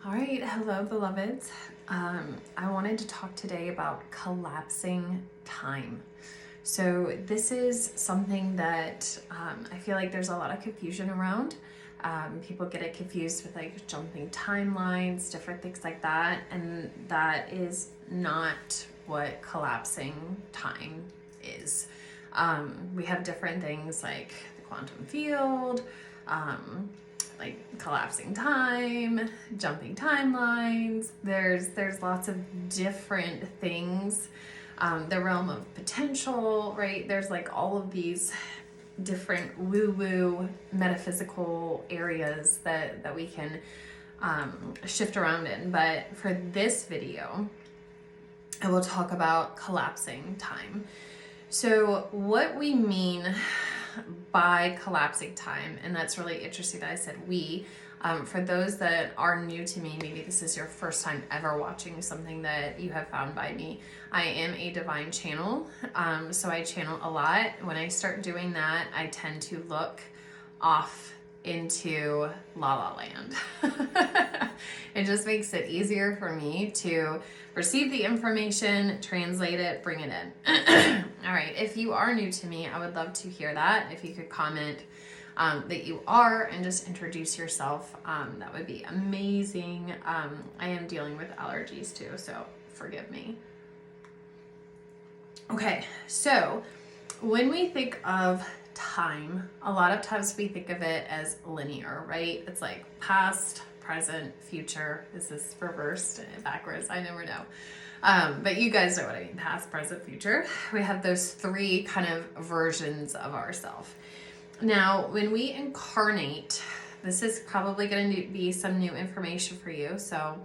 All right, hello beloveds. I wanted to talk today about collapsing time. So this is something that I feel like there's a lot of confusion around. People get it confused with like jumping timelines, different things like that, and that is not what collapsing time is. We have different things like the quantum field, like collapsing time, jumping timelines. There's lots of different things. The realm of potential, right? There's like all of these different woo-woo metaphysical areas that we can shift around in. But for this video, I will talk about collapsing time. So what we mean by collapsing time, and that's really interesting that I said we. For those that are new to me, maybe this is your first time ever watching something that you have found by me. I am a divine channel, so I channel a lot. When I start doing that, I tend to look off into La La Land. It just makes it easier for me to receive the information, translate it, bring it in. All right, if you are new to me, I would love to hear that. If you could comment that you are and just introduce yourself, that would be amazing. I am dealing with allergies too, so forgive me. Okay, so when we think of time, a lot of times we think of it as linear, right? It's like past, present, future. Is this reversed, backwards? I never know. But you guys know what I mean, past, present, future. We have those three kind of versions of ourselves. Now, when we incarnate, this is probably going to be some new information for you. So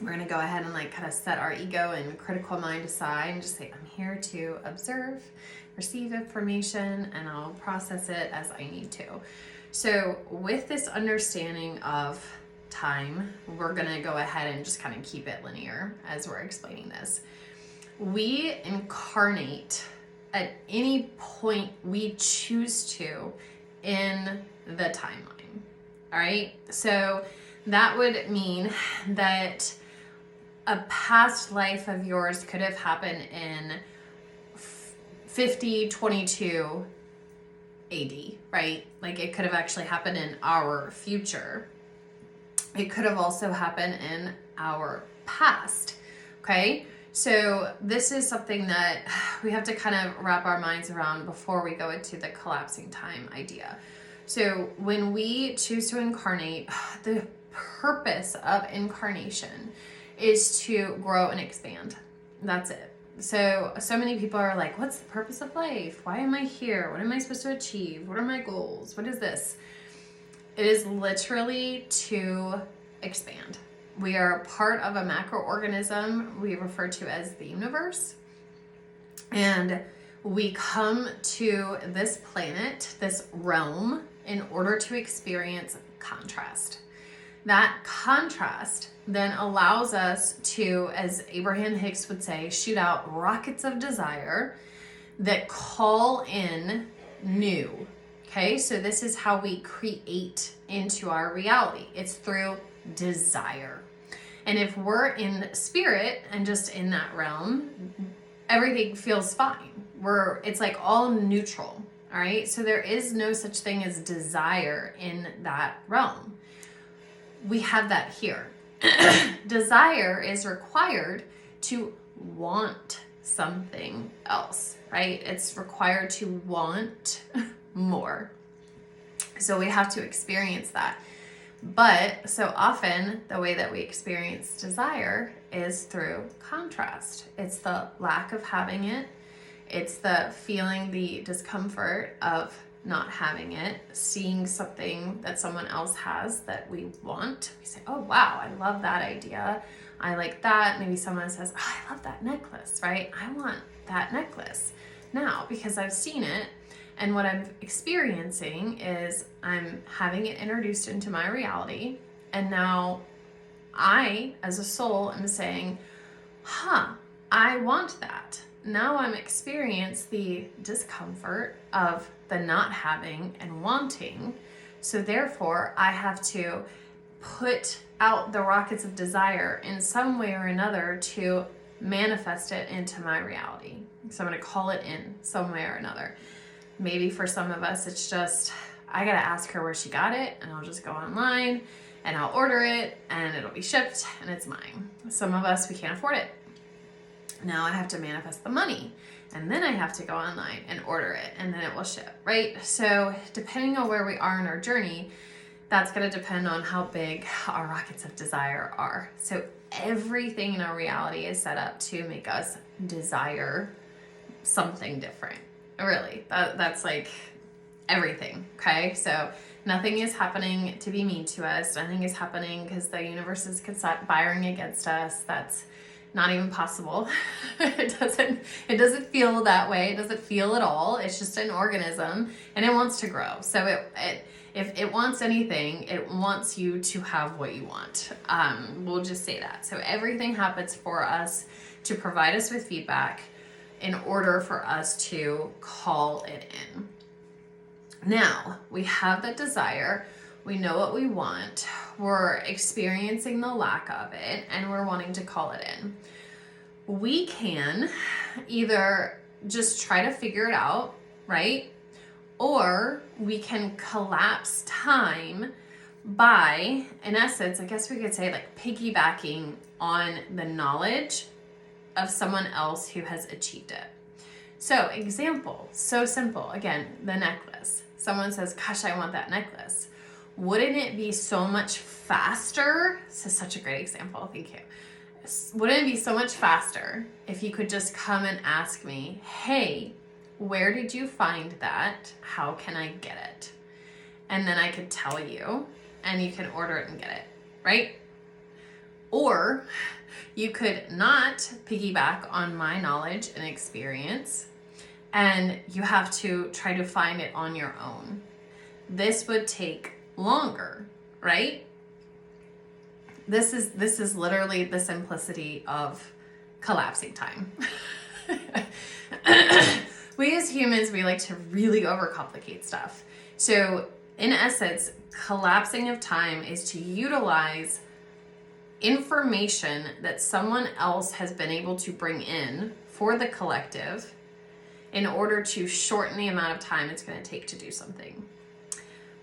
we're going to go ahead and like kind of set our ego and critical mind aside and just say, I'm here to observe, receive information, and I'll process it as I need to. So with this understanding of time, we're going to go ahead and just kind of keep it linear as we're explaining this. We incarnate at any point we choose to in the timeline. All right. So that would mean that a past life of yours could have happened in 5022 AD, right? Like it could have actually happened in our future. It could have also happened in our past. Okay. So this is something that we have to kind of wrap our minds around before we go into the collapsing time idea. So when we choose to incarnate, the purpose of incarnation is to grow and expand. That's it. So many people are like, what's the purpose of life? Why am I here? What am I supposed to achieve? What are my goals? What is this? It is literally to expand. We are part of a macroorganism we refer to as the universe. And we come to this planet, this realm, in order to experience contrast. That contrast then allows us to, as Abraham Hicks would say, shoot out rockets of desire that call in new. Okay, so this is how we create into our reality. It's through desire. And if we're in spirit and just in that realm, everything feels fine. It's like all neutral. All right. So there is no such thing as desire in that realm. We have that here. Desire is required to want something else, right? It's required to want more. So we have to experience that. But so often the way that we experience desire is through contrast. It's the lack of having it. It's the feeling the discomfort of not having it, seeing something that someone else has that we want. We say, oh, wow, I love that idea. I like that. Maybe someone says, oh, I love that necklace, right? I want that necklace now because I've seen it. And what I'm experiencing is I'm having it introduced into my reality. And now I, as a soul, am saying, I want that. Now I'm experiencing the discomfort of the not having and wanting. So therefore, I have to put out the rockets of desire in some way or another to manifest it into my reality. So I'm going to call it in some way or another. Maybe for some of us, it's just, I got to ask her where she got it, and I'll just go online and I'll order it and it'll be shipped and it's mine. Some of us, we can't afford it. Now I have to manifest the money, and then I have to go online and order it, and then it will ship, right? So depending on where we are in our journey, that's going to depend on how big our rockets of desire are. So everything in our reality is set up to make us desire something different. Really, that's like everything, okay? So nothing is happening to be mean to us. Nothing is happening because the universe is conspiring against us. That's not even possible. It doesn't feel that way. It doesn't feel at all. It's just an organism, and it wants to grow. So if it wants anything, it wants you to have what you want. We'll just say that. So everything happens for us to provide us with feedback in order for us to call it in. Now, we have the desire. We know what we want. We're experiencing the lack of it, and we're wanting to call it in. We can either just try to figure it out, right? Or we can collapse time by, in essence, I guess we could say, like piggybacking on the knowledge of someone else who has achieved it. So example, so simple. Again, the necklace. Someone says, gosh, I want that necklace. Wouldn't it be so much faster? This is such a great example. Thank you. Wouldn't it be so much faster if you could just come and ask me, hey, where did you find that? How can I get it? And then I could tell you, and you can order it and get it, right? Or you could not piggyback on my knowledge and experience, and you have to try to find it on your own. This would take longer, right? This is literally the simplicity of collapsing time. We as humans, we like to really overcomplicate stuff. So in essence, collapsing of time is to utilize information that someone else has been able to bring in for the collective in order to shorten the amount of time it's going to take to do something.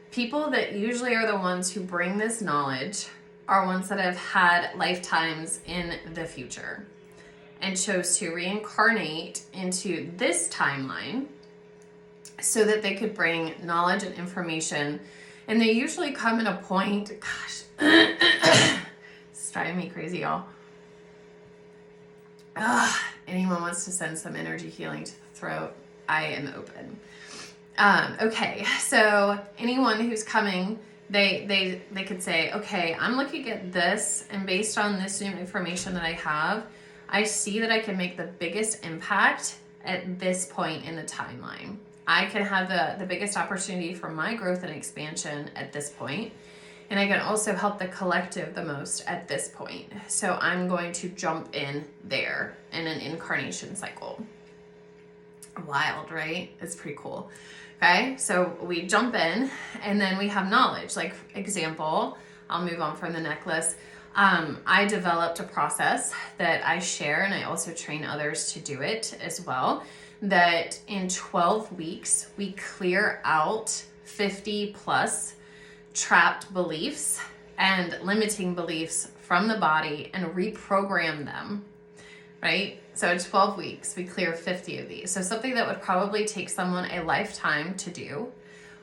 People that usually are the ones who bring this knowledge are ones that have had lifetimes in the future and chose to reincarnate into this timeline so that they could bring knowledge and information. And they usually come at a point, gosh, it's driving me crazy, y'all. Anyone wants to send some energy healing to the throat, I am open. Okay, so anyone who's coming, they could say, okay, I'm looking at this, and based on this new information that I have, I see that I can make the biggest impact at this point in the timeline. I can have the biggest opportunity for my growth and expansion at this point, and I can also help the collective the most at this point. So I'm going to jump in there in an incarnation cycle. Wild, right? It's pretty cool. Okay, so we jump in, and then we have knowledge. Like example, I'll move on from the necklace. I developed a process that I share, and I also train others to do it as well, that in 12 weeks, we clear out 50 plus trapped beliefs and limiting beliefs from the body and reprogram them, right? So in 12 weeks, we clear 50 of these. So something that would probably take someone a lifetime to do,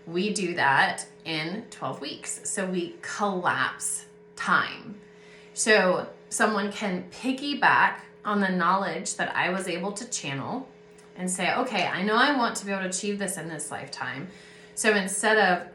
we do that in 12 weeks. So we collapse time. So someone can piggyback on the knowledge that I was able to channel and say, okay, I know I want to be able to achieve this in this lifetime. So instead of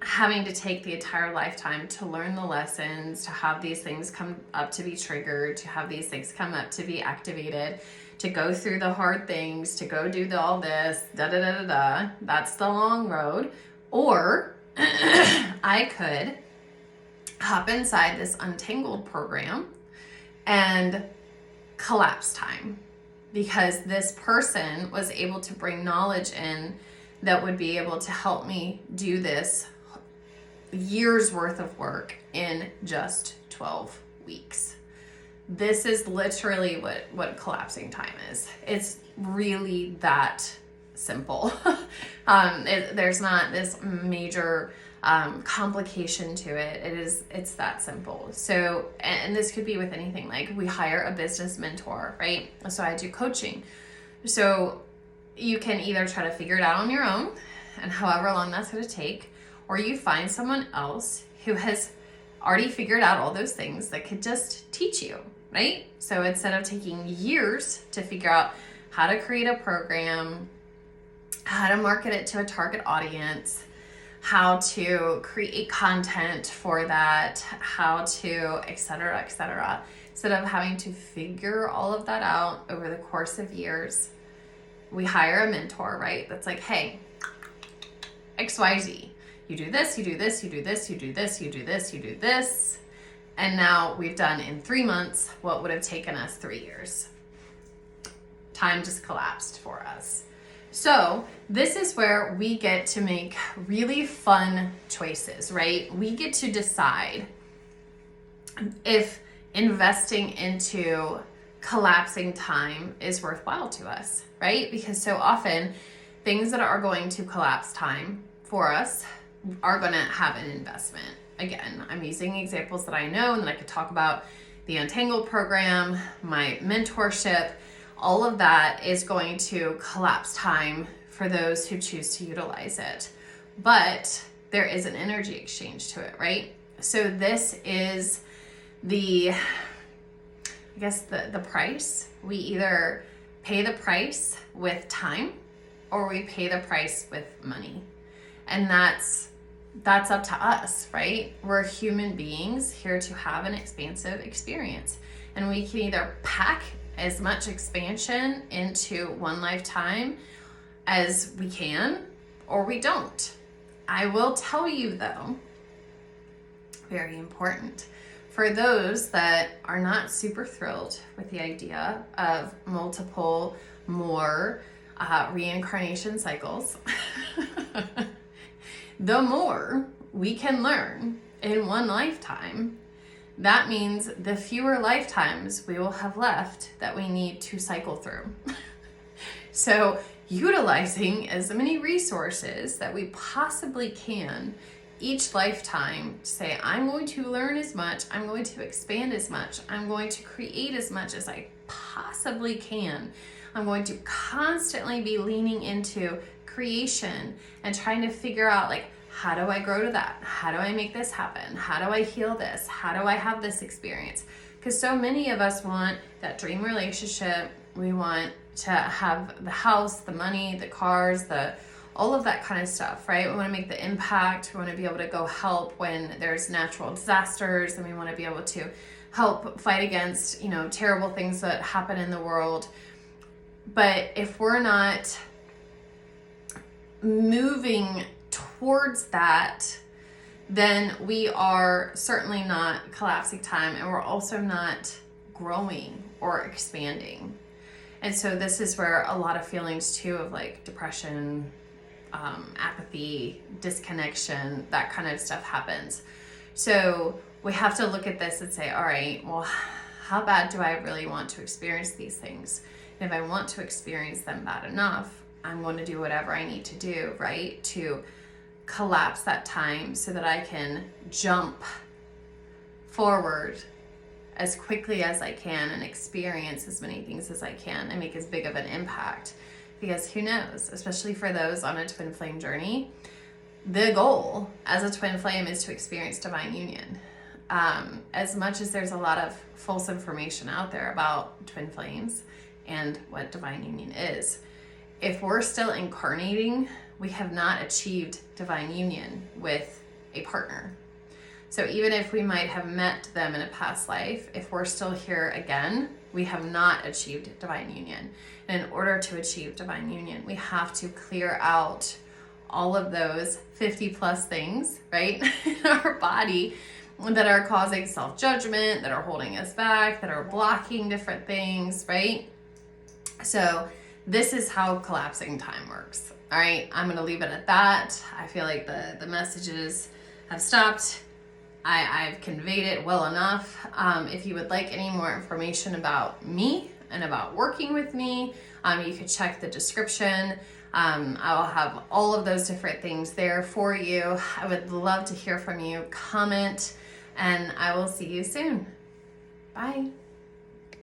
having to take the entire lifetime to learn the lessons, to have these things come up to be triggered, to have these things come up to be activated, to go through the hard things, to go do all this, that's the long road. Or I could hop inside this Untangled program and collapse time, because this person was able to bring knowledge in that would be able to help me do this years worth of work in just 12 weeks. This is literally what collapsing time is. It's really that simple. There's not this major complication to it. It's that simple. So, and this could be with anything. Like, we hire a business mentor, right? So I do coaching. So you can either try to figure it out on your own, and however long that's going to take, or you find someone else who has already figured out all those things that could just teach you, right? So instead of taking years to figure out how to create a program, how to market it to a target audience, how to create content for that, how to, et cetera, instead of having to figure all of that out over the course of years, we hire a mentor, right? That's like, hey, XYZ, you do this, you do this, you do this, you do this, you do this, you do this. And now we've done in 3 months what would have taken us 3 years. Time just collapsed for us. So this is where we get to make really fun choices, right? We get to decide if investing into collapsing time is worthwhile to us, right? Because so often things that are going to collapse time for us are going to have an investment. Again, I'm using examples that I know and that I could talk about. The Untangled program, my mentorship, all of that is going to collapse time for those who choose to utilize it. But there is an energy exchange to it, right? So this is the price. We either pay the price with time or we pay the price with money. And that's up to us, right? We're human beings here to have an expansive experience. And we can either pack as much expansion into one lifetime as we can, or we don't. I will tell you though, very important, for those that are not super thrilled with the idea of multiple more reincarnation cycles, the more we can learn in one lifetime, that means the fewer lifetimes we will have left that we need to cycle through. So utilizing as many resources that we possibly can each lifetime to say, I'm going to learn as much, I'm going to expand as much, I'm going to create as much as I possibly can. I'm going to constantly be leaning into creation and trying to figure out, like, how do I grow to that? How do I make this happen? How do I heal this? How do I have this experience? Because so many of us want that dream relationship. We want to have the house, the money, the cars, all of that kind of stuff, right? We want to make the impact. We want to be able to go help when there's natural disasters, and we want to be able to help fight against, terrible things that happen in the world. But if we're not moving towards that, then we are certainly not collapsing time, and we're also not growing or expanding. And so this is where a lot of feelings too of like depression, apathy, disconnection, that kind of stuff happens. So we have to look at this and say, all right, well, how bad do I really want to experience these things? And if I want to experience them bad enough, I'm going to do whatever I need to do, right, to collapse that time so that I can jump forward as quickly as I can and experience as many things as I can and make as big of an impact. Because who knows, especially for those on a twin flame journey, the goal as a twin flame is to experience divine union. As much as there's a lot of false information out there about twin flames and what divine union is, if we're still incarnating, we have not achieved divine union with a partner. So even if we might have met them in a past life, if we're still here again, we have not achieved divine union. And in order to achieve divine union, we have to clear out all of those 50 plus things, right, in our body that are causing self-judgment, that are holding us back, that are blocking different things, right? So this is how collapsing time works. All right, I'm going to leave it at that. I feel like the messages have stopped. I've conveyed it well enough. If you would like any more information about me and about working with me, you could check the description. I will have all of those different things there for you. I would love to hear from you. Comment, and I will see you soon. Bye.